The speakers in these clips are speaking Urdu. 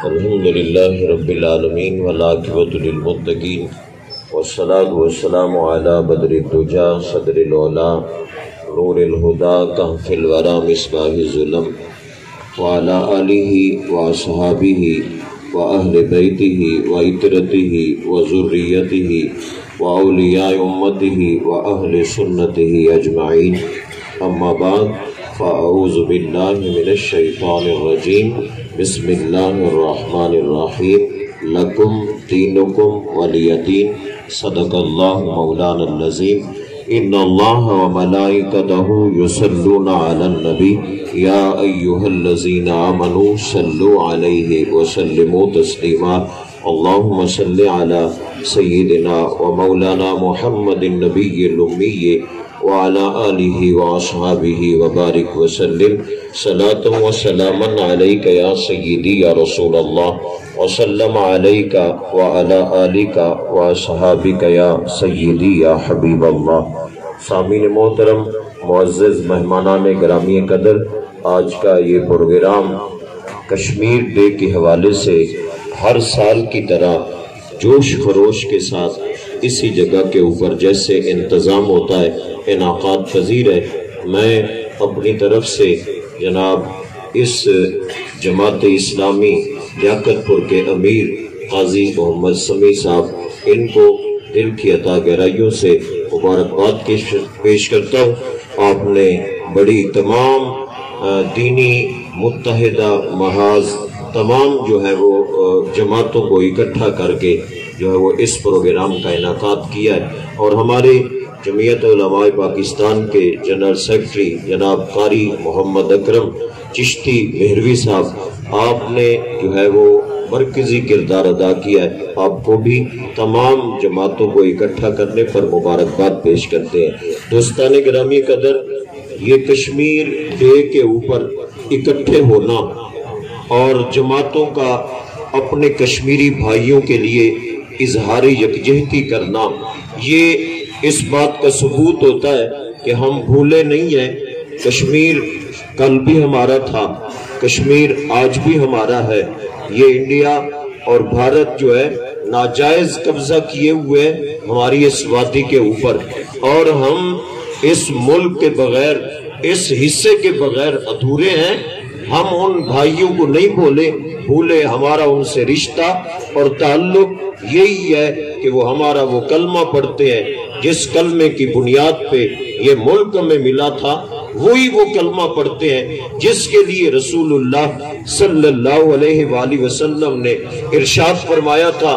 الحمد للہ رب العالمین والعاقبۃ للمتقین والصلاة والسلام علی بدر الدجا صدر العلا نور الہدا کہف الورا مصباح الظلم وعلی آلہ واصحابہ واہل بیتہ وعترتہ وذریتہ واولیاء امتہ واہل سنتہ اجمعین اما بعد فاعوذ باللہ من الشیطان الرجیم بسم اللہ الرحمن الرحیم لکم دینکم ولی دین صدق اللہ مولانا العظیم ان اللہ وملائکتہ یصلون علی النبی یا ایہا الذین آمنوا صلوا علیہ وسلموا تسلیما اللہم صل علی سیدنا ومولانا محمد النبی الامی وعلى آلہ وآصحابہ وبارک وسلم صلاة وسلاما علیکہ یا سیدی یا رسول اللہ وسلم علیکہ وعلى آلہ وآصحابہ یا سیدی یا حبیب اللہ۔ سامعین محترم، معزز مہمانان گرامی قدر، آج کا یہ پروگرام کشمیر ڈے کے حوالے سے ہر سال کی طرح جوش خروش کے ساتھ اسی جگہ کے اوپر جیسے انتظام ہوتا ہے انعقاد پذیر ہے۔ میں اپنی طرف سے جناب اس جماعت اسلامی لیاقت پور کے امیر قاضی محمد سمیع صاحب ان کو دل کی عطا گہرائیوں سے مبارکباد پیش کرتا ہوں۔ آپ نے بڑی تمام دینی متحدہ محاذ تمام جو ہے وہ جماعتوں کو اکٹھا کر کے جو ہے وہ اس پروگرام کا انعقاد کیا ہے، اور ہمارے جمعیت علماء پاکستان کے جنرل سیکرٹری جناب قاری محمد اکرم چشتی مہروی صاحب، آپ نے جو ہے وہ مرکزی کردار ادا کیا ہے۔ آپ کو بھی تمام جماعتوں کو اکٹھا کرنے پر مبارکباد پیش کرتے ہیں۔ دوستان گرامی قدر، یہ کشمیر ڈے کے اوپر اکٹھے ہونا اور جماعتوں کا اپنے کشمیری بھائیوں کے لیے اظہار یکجہتی کرنا، یہ اس بات کا ثبوت ہوتا ہے کہ ہم بھولے نہیں ہیں۔ کشمیر کل بھی ہمارا تھا، کشمیر آج بھی ہمارا ہے۔ یہ انڈیا اور بھارت جو ہے ناجائز قبضہ کیے ہوئے ہماری اس وادی کے اوپر، اور ہم اس ملک کے بغیر، اس حصے کے بغیر ادھورے ہیں۔ ہم ان بھائیوں کو نہیں بھولے، ہمارا ان سے رشتہ اور تعلق یہی ہے کہ وہ ہمارا وہ کلمہ پڑھتے ہیں جس کلمے کی بنیاد پہ یہ ملک ہمیں ملا تھا، وہی وہ کلمہ پڑھتے ہیں جس کے لیے رسول اللہ صلی اللہ علیہ وآلہ وسلم نے ارشاد فرمایا تھا،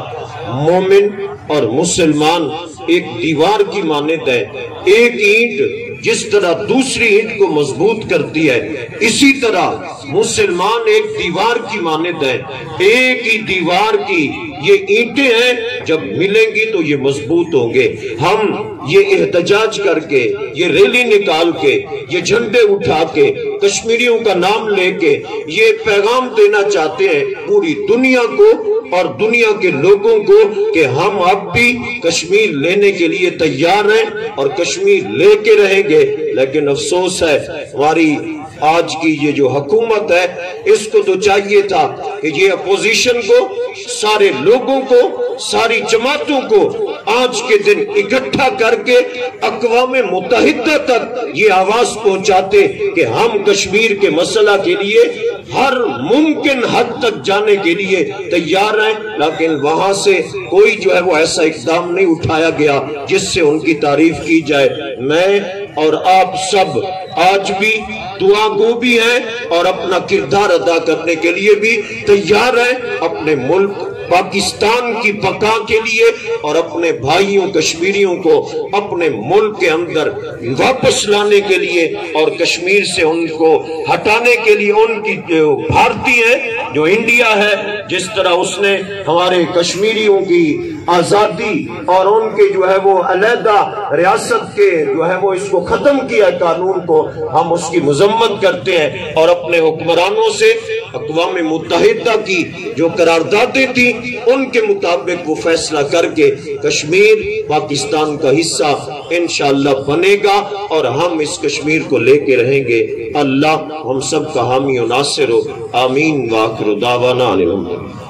مومن اور مسلمان ایک دیوار کی مانند ہے، ایک اینٹ جس طرح دوسری اینٹ کو مضبوط کرتی ہے، اسی طرح مسلمان ایک دیوار کی مانند ہے، ایک ہی دیوار کی یہ اینٹیں ہیں، جب ملیں گی تو یہ مضبوط ہوں گے۔ ہم یہ احتجاج کر کے، یہ ریلی نکال کے، یہ جھنڈے اٹھا کے، کشمیریوں کا نام لے کے یہ پیغام دینا چاہتے ہیں پوری دنیا کو اور دنیا کے لوگوں کو کہ ہم اب بھی کشمیر لینے کے لیے تیار ہیں اور کشمیر لے کے رہیں گے۔ لیکن افسوس ہے ہماری آج کی یہ جو حکومت ہے، اس کو تو چاہیے تھا کہ یہ اپوزیشن کو، سارے لوگوں کو، ساری جماعتوں کو آج کے دن اکٹھا کر کے اقوام متحدہ تک یہ آواز پہنچاتے کہ ہم کشمیر کے مسئلہ کے لیے ہر ممکن حد تک جانے کے لیے تیار ہیں، لیکن وہاں سے کوئی جو ہے وہ ایسا اقدام نہیں اٹھایا گیا جس سے ان کی تعریف کی جائے۔ میں اور آپ سب آج بھی دعا گو بھی ہیں اور اپنا کردار ادا کرنے کے لیے بھی تیار ہیں، اپنے ملک پاکستان کی بقا کے لیے اور اپنے بھائیوں کشمیریوں کو اپنے ملک کے اندر واپس لانے کے لیے اور کشمیر سے ان کو ہٹانے کے لیے۔ ان کی جو بھارتی ہے، جو انڈیا ہے، جس طرح اس نے ہمارے کشمیریوں کی آزادی اور ان کے جو ہے وہ علیحدہ ریاست کے جو ہے وہ اس کو ختم کیا قانون کو، ہم اس کی مذمت کرتے ہیں اور اپنے حکمرانوں سے اقوام متحدہ کی جو قراردادیں تھیں ان کے مطابق وہ فیصلہ کر کے کشمیر پاکستان کا حصہ انشاءاللہ بنے گا اور ہم اس کشمیر کو لے کے رہیں گے۔ اللہ ہم سب کا حامی و ناصر ہو، آمین۔ وآخر دعوانا الحمدللہ۔